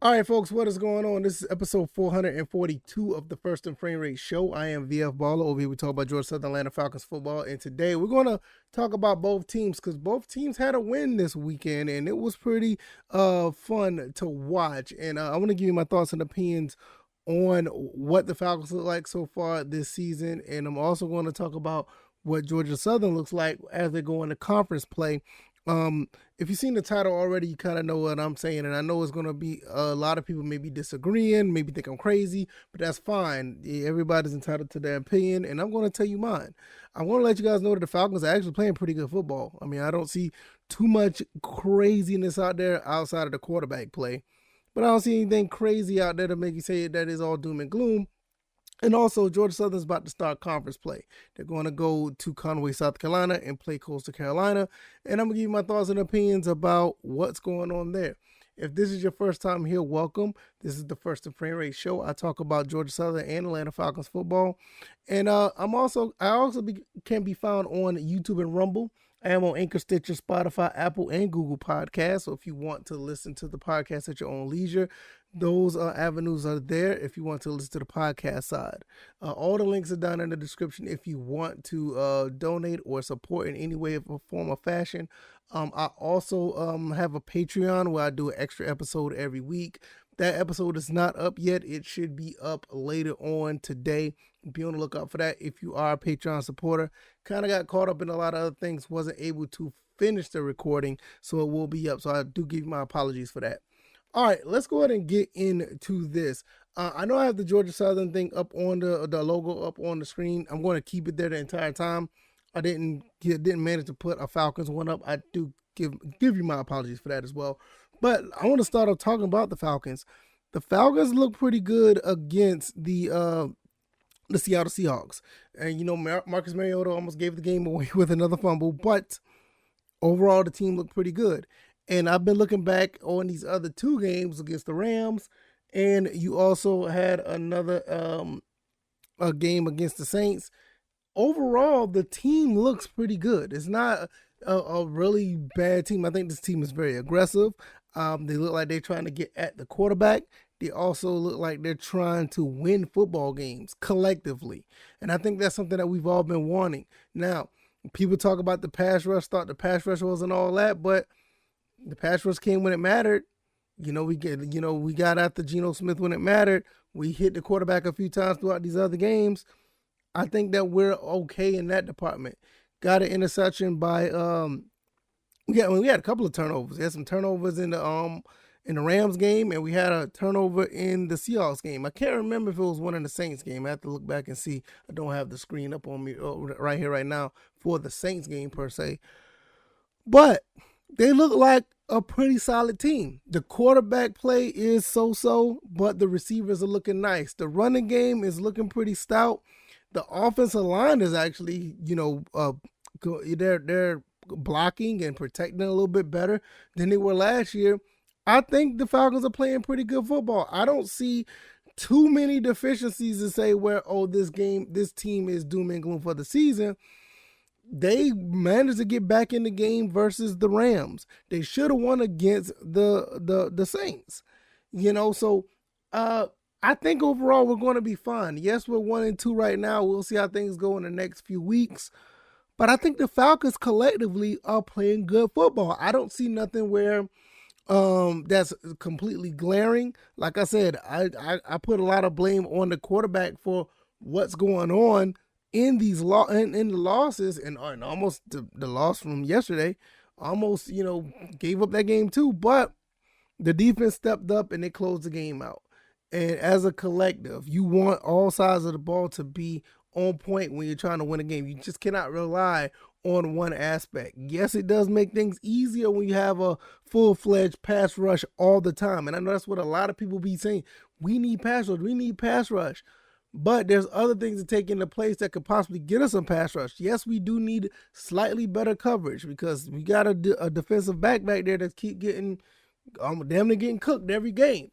All right, folks, what is going on? This is episode 442 of the First and Frame Rate Show. I am VF Baller. Over here, we talk about Georgia Southern Atlanta Falcons football. And today, we're going to talk about both teams because both teams had a win this weekend, and it was pretty fun to watch. And I want to give you my thoughts and opinions on what the Falcons look like so far this season. And I'm also going to talk about what Georgia Southern looks like as they go into conference play. If you've seen the title already, you kind of know what I'm saying, and I know it's going to be a lot of people maybe disagreeing, maybe think I'm crazy, but that's fine. Everybody's entitled to their opinion, and I'm going to tell you mine. I want to let you guys know that the Falcons are actually playing pretty good football. I mean, I don't see too much craziness out there outside of the quarterback play, but I don't see anything crazy out there to make you say that is all doom and gloom. And also, Georgia Southern's about to start conference play. They're going to go to Conway, South Carolina, and play Coastal Carolina. And I'm going to give you my thoughts and opinions about what's going on there. If this is your first time here, welcome. This is the First and Frame Rate Show. I talk about Georgia Southern and Atlanta Falcons football. And I also can be found on YouTube and Rumble. I am on Anchor, Stitcher, Spotify, Apple, and Google Podcasts. So if you want to listen to the podcast at your own leisure, those avenues are there if you want to listen to the podcast side. All the links are down in the description if you want to donate or support in any way, form, or fashion. I also have a Patreon where I do an extra episode every week. That episode is not up yet. It should be up later on today. Be on the lookout for that if you are a Patreon supporter. Kind of got caught up in a lot of other things. Wasn't able to finish the recording, so it will be up. So I do give you my apologies for that. All right, let's go ahead and get into this. I know I have the Georgia Southern thing up on the logo up on the screen. I'm going to keep it there the entire time. I didn't manage to put a Falcons one up. I do give you my apologies for that as well. But I want to start off talking about the Falcons. The Falcons look pretty good against the Seattle Seahawks. And, you know, Marcus Mariota almost gave the game away with another fumble. But overall, the team looked pretty good. And I've been looking back on these other two games against the Rams. And you also had another a game against the Saints. Overall, the team looks pretty good. It's not a really bad team. I think this team is very aggressive. They look like they're trying to get at the quarterback. They also look like they're trying to win football games collectively. And I think that's something that we've all been wanting. Now, people talk about the pass rush, thought the pass rush wasn't all that, but the pass rush came when it mattered. We got after Geno Smith when it mattered. We hit the quarterback a few times throughout these other games. I think that we're okay in that department. Got an interception by we had a couple of turnovers. We had some turnovers in the Rams game, and we had a turnover in the Seahawks game. I can't remember if it was one in the Saints game. I have to look back and see. I don't have the screen up on me right here right now for the Saints game per se. But they look like a pretty solid team. The quarterback play is so-so, but the receivers are looking nice. The running game is looking pretty stout. The offensive line is actually, they're blocking and protecting a little bit better than they were last year. I think the Falcons are playing pretty good football. I don't see too many deficiencies to say where, this team is doom and gloom for the season. They managed to get back in the game versus the Rams. They should have won against the Saints. I think overall we're going to be fine. Yes, we're 1-2 right now. We'll see how things go in the next few weeks. But I think the Falcons collectively are playing good football. I don't see nothing where that's completely glaring. Like I said, I put a lot of blame on the quarterback for what's going on in these in the losses, and almost the loss from yesterday. Almost gave up that game too. But the defense stepped up and they closed the game out. And as a collective, you want all sides of the ball to be on point when you're trying to win a game. You just cannot rely on one aspect. Yes, it does make things easier when you have a full-fledged pass rush all the time. And I know that's what a lot of people be saying. We need pass rush. We need pass rush. But there's other things to take into place that could possibly get us some pass rush. Yes, we do need slightly better coverage because we got a defensive back there that keep getting damn near getting cooked every game.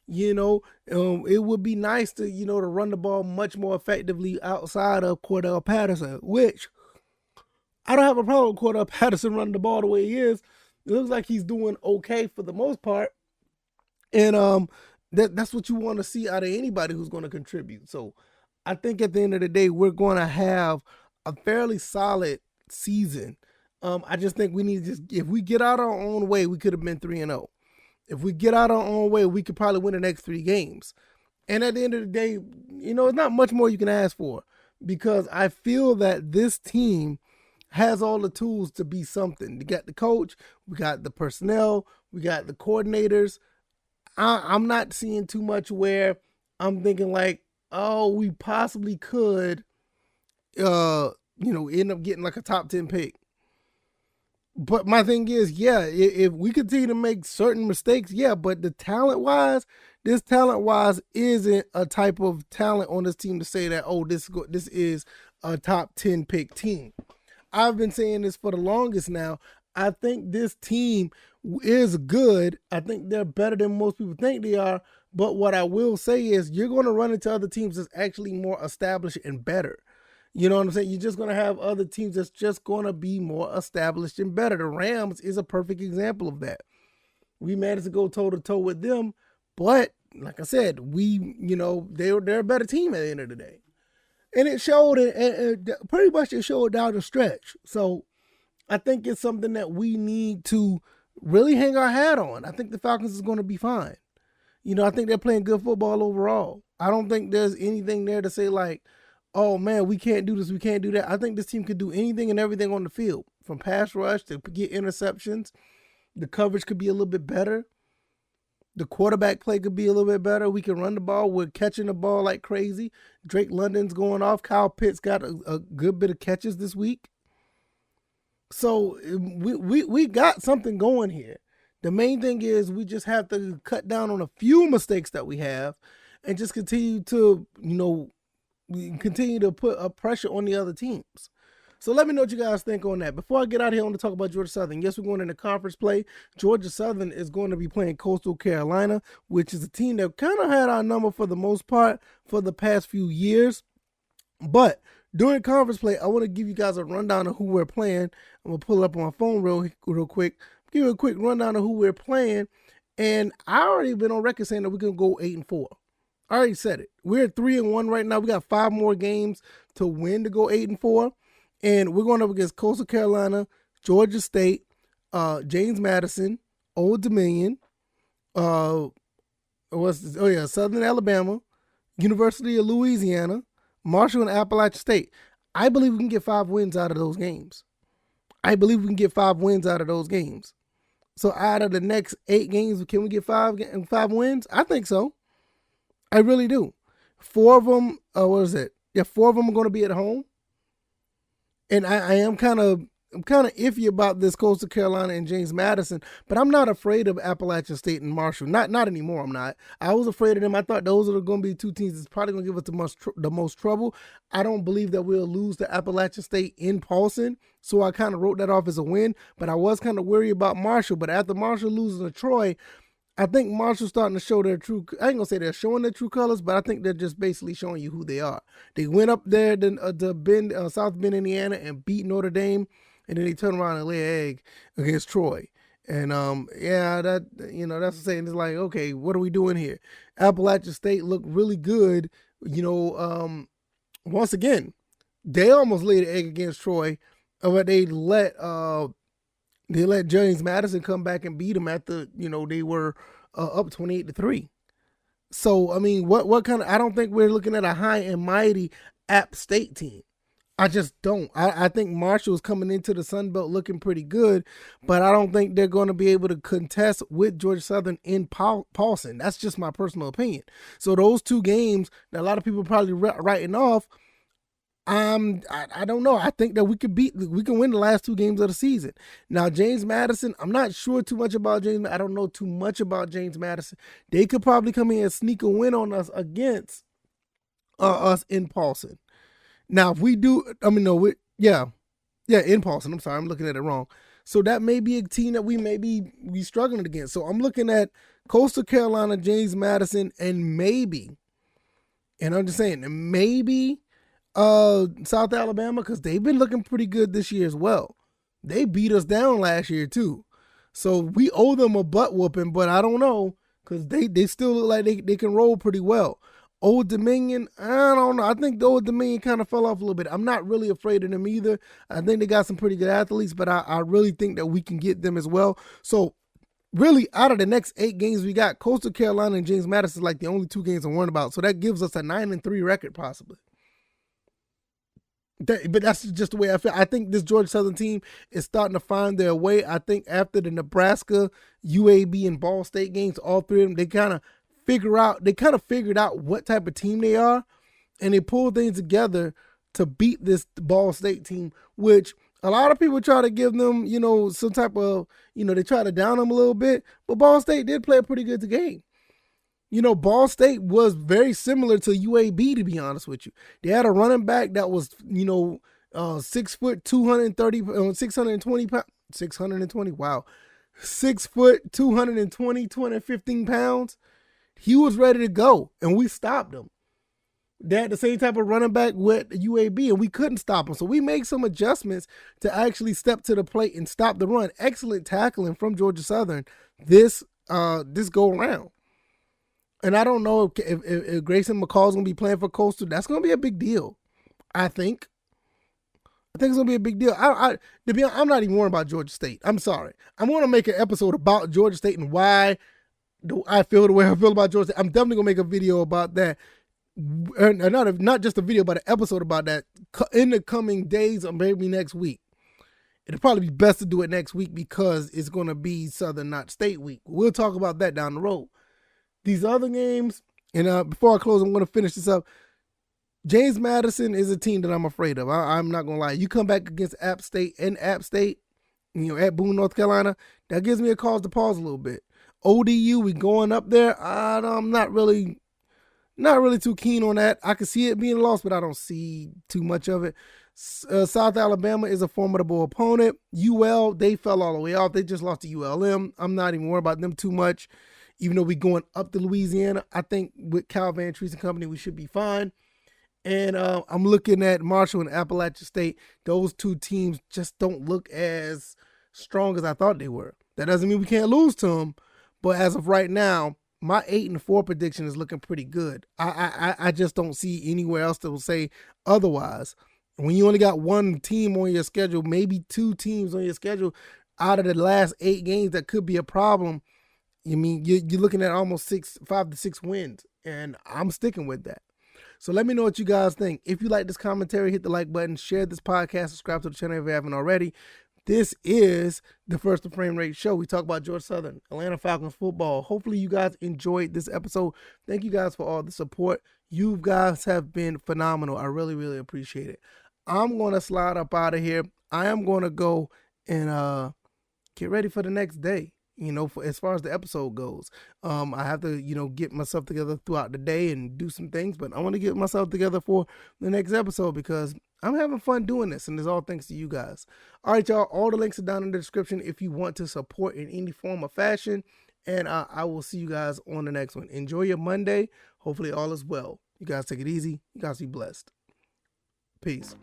It would be nice to, to run the ball much more effectively outside of Cordell Patterson, which I don't have a problem with Cordell Patterson running the ball the way he is. It looks like he's doing okay for the most part. And that's what you want to see out of anybody who's going to contribute. So I think at the end of the day, we're going to have a fairly solid season. I just think we need to if we get out our own way, we could have been 3-0. If we get out our own way, we could probably win the next 3 games. And at the end of the day, it's not much more you can ask for, because I feel that this team has all the tools to be something. We got the coach, we got the personnel, we got the coordinators. I'm not seeing too much where I'm thinking like, oh, we possibly could, end up getting like a top 10 pick. But my thing is, if we continue to make certain mistakes, but the talent-wise, this talent-wise isn't a type of talent on this team to say that, oh, this is a top 10 pick team. I've been saying this for the longest now. I think this team is good. I think they're better than most people think they are. But what I will say is you're going to run into other teams that's actually more established and better. You know what I'm saying? You're just going to have other teams that's just going to be more established and better. The Rams is a perfect example of that. We managed to go toe-to-toe with them, but like I said, they're a better team at the end of the day. And it showed, and pretty much it showed down the stretch. So I think it's something that we need to really hang our hat on. I think the Falcons is going to be fine. I think they're playing good football overall. I don't think there's anything there to say like, oh man, we can't do this, we can't do that. I think this team could do anything and everything on the field, from pass rush to get interceptions. The coverage could be a little bit better. The quarterback play could be a little bit better. We can run the ball. We're catching the ball like crazy. Drake London's going off. Kyle Pitts got a good bit of catches this week. So we got something going here. The main thing is we just have to cut down on a few mistakes that we have and just continue to, put a pressure on the other teams. So let me know what you guys think on that. Before I get out of here, I want to talk about Georgia Southern. Yes, we're going into conference play. Georgia Southern is going to be playing Coastal Carolina, which is a team that kind of had our number for the most part for the past few years. But during conference play, I want to give you guys a rundown of who we're playing. I'm going to pull it up on my phone real quick. Give you a quick rundown of who we're playing. And I already been on record saying that we're going to go 8-4. I already said it. We're at 3-1 right now. We got 5 more games to win to go 8-4. And we're going up against Coastal Carolina, Georgia State, James Madison, Old Dominion, Southern Alabama, University of Louisiana, Marshall, and Appalachian State. I believe we can get 5 wins out of those games. So out of the next 8 games, can we get 5 wins? I think so. I really do. 4 of them, 4 of them are going to be at home. And I am kind of iffy about this Coastal Carolina and James Madison, but I'm not afraid of Appalachian State and Marshall. Not anymore. I'm not. I was afraid of them. I thought those are going to be 2 teams that's probably going to give us the most trouble. I don't believe that we'll lose to Appalachian State in Paulson, so I kind of wrote that off as a win. But I was kind of worried about Marshall. But after Marshall losing to Troy, I think Marshall's starting to show their true. I ain't gonna say they're showing their true colors, but I think they're just basically showing you who they are. They went up there to Bend, South Bend, Indiana, and beat Notre Dame, and then they turn around and lay an egg against Troy. And that's the saying. It's like, okay, what are we doing here? Appalachian State looked really good. Once again, they almost laid an egg against Troy, but they let James Madison come back and beat them after, they were up 28-3. So, I mean, what kind of, I don't think we're looking at a high and mighty App State team. I just don't. I think Marshall's coming into the Sun Belt looking pretty good, but I don't think they're going to be able to contest with Georgia Southern in Paulson. That's just my personal opinion. So those 2 games that a lot of people are probably writing off, I don't know. I think that we can win the last 2 games of the season. Now, James Madison, I'm not sure too much about James. I don't know too much about James Madison. They could probably come in and sneak a win on us against us in Paulson. Now, if we do, in Paulson. I'm sorry, I'm looking at it wrong. So that may be a team that we may be struggling against. So I'm looking at Coastal Carolina, James Madison, and maybe, and I'm just saying, maybe South Alabama, because they've been looking pretty good this year as well. They beat us down last year too. So we owe them a butt whooping, but I don't know. because they still look like they can roll pretty well. Old Dominion, I don't know. I think the Old Dominion kind of fell off a little bit. I'm not really afraid of them either. I think they got some pretty good athletes, but I really think that we can get them as well. So really, out of the next 8 games we got, Coastal Carolina and James Madison is like the only 2 games I'm worried about. So that gives us a 9-3 record possibly. But that's just the way I feel. I think this Georgia Southern team is starting to find their way. I think after the Nebraska, UAB, and Ball State games, all 3 of them, they kind of figured out what type of team they are, and they pulled things together to beat this Ball State team, which a lot of people try to give them, some type of, they try to down them a little bit, but Ball State did play a pretty good game. Ball State was very similar to UAB, to be honest with you. They had a running back that was, 6 foot, 620 pounds, 620, wow. 6 foot, 215 pounds. He was ready to go, and we stopped him. They had the same type of running back with UAB, and we couldn't stop him. So we made some adjustments to actually step to the plate and stop the run. Excellent tackling from Georgia Southern this go around. And I don't know if Grayson McCall's going to be playing for Coastal. That's going to be a big deal, I think. I think it's going to be a big deal. I'm not even worried about Georgia State. I'm sorry. I'm going to make an episode about Georgia State and why I feel the way I feel about Georgia State. I'm definitely going to make a video about that. Not just a video, but an episode about that in the coming days or maybe next week. It'll probably be best to do it next week because it's going to be Southern, not State week. We'll talk about that down the road. These other games, and before I close, I'm going to finish this up. James Madison is a team that I'm afraid of. I'm not going to lie. You come back against App State, at Boone, North Carolina, that gives me a cause to pause a little bit. ODU, we going up there. I'm not really too keen on that. I can see it being lost, but I don't see too much of it. South Alabama is a formidable opponent. UL, they fell all the way off. They just lost to ULM. I'm not even worried about them too much. Even though we're going up to Louisiana, I think with Cal Van Treese and company, we should be fine. And I'm looking at Marshall and Appalachian State. Those 2 teams just don't look as strong as I thought they were. That doesn't mean we can't lose to them. But as of right now, my 8-4 prediction is looking pretty good. I just don't see anywhere else that will say otherwise. When you only got 1 team on your schedule, maybe 2 teams on your schedule out of the last 8 games, that could be a problem. You're looking at almost 5 to 6 wins, and I'm sticking with that. So let me know what you guys think. If you like this commentary, hit the like button, share this podcast, subscribe to the channel if you haven't already. This is the First and Frame Rate Show. We talk about Georgia Southern, Atlanta Falcons football. Hopefully you guys enjoyed this episode. Thank you guys for all the support. You guys have been phenomenal. I really, really appreciate it. I'm going to slide up out of here. I am going to go and get ready for the next day. As far as the episode goes, I have to, get myself together throughout the day and do some things, but I want to get myself together for the next episode because I'm having fun doing this, and it's all thanks to you guys. All right, y'all, all the links are down in the description if you want to support in any form or fashion, and I will see you guys on the next one. Enjoy your Monday. Hopefully all is well. You guys take it easy. You guys be blessed. Peace.